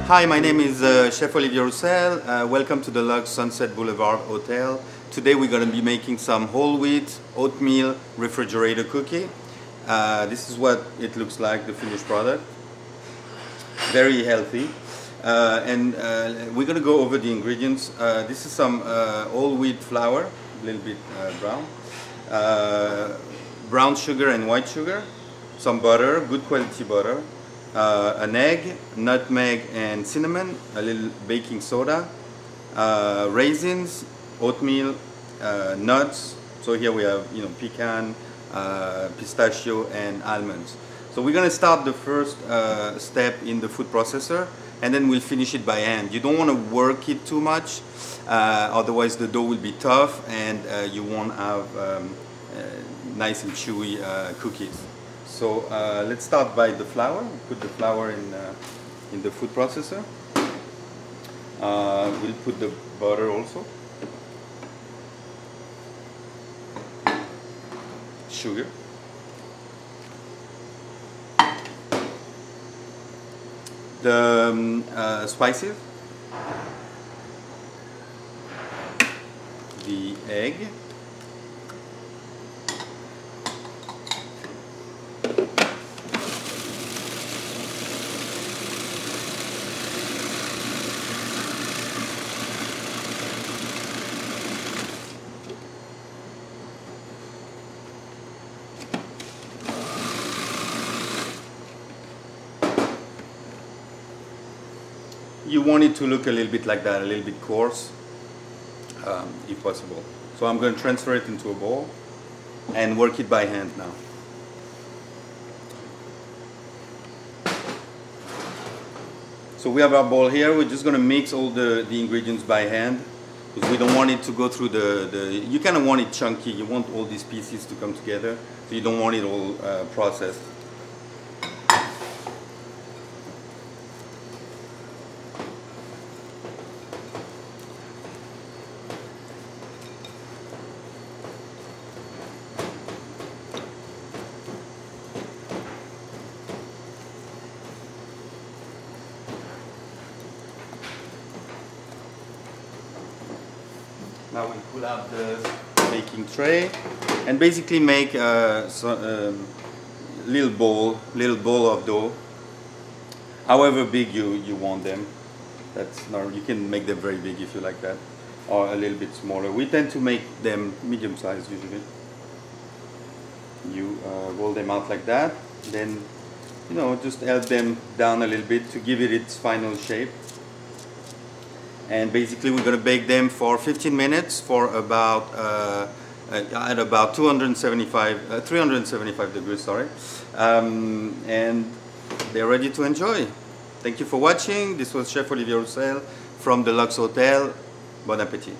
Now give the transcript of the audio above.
Hi, my name is Chef Olivier Rousselle. Welcome to the Luxe Sunset Boulevard Hotel. Today we're going to be making some whole wheat oatmeal refrigerator cookie. This is what it looks like, the finished product. Very healthy. We're going to go over the ingredients. This is some whole wheat flour, a little bit brown. Brown sugar and white sugar. Some butter, good quality butter. An egg, nutmeg and cinnamon, a little baking soda, raisins, oatmeal, nuts. So here we have, pecan, pistachio and almonds. So we're going to start the first step in the food processor, and then we'll finish it by hand. You don't want to work it too much, otherwise the dough will be tough and you won't have nice and chewy cookies. So let's start by the flour. Put the flour in the food processor. We'll put the butter also. Sugar. The spices. The egg. You want it to look a little bit like that, a little bit coarse, if possible. So I'm going to transfer it into a bowl and work it by hand now. So we have our bowl here. We're just going to mix all the ingredients by hand, because we don't want it to go through you kind of want it chunky. You want all these pieces to come together, so you don't want it all processed. Now we pull out the baking tray and basically make a little bowl of dough. However big you want them. You can make them very big if you like that, or a little bit smaller. We tend to make them medium size usually. You roll them out like that, then just help them down a little bit to give it its final shape. And basically we're going to bake them for 15 minutes for about at about 375 degrees, sorry. And they're ready to enjoy. Thank you for watching. This was Chef Olivier Rousselle from the Luxe Hotel. Bon appétit.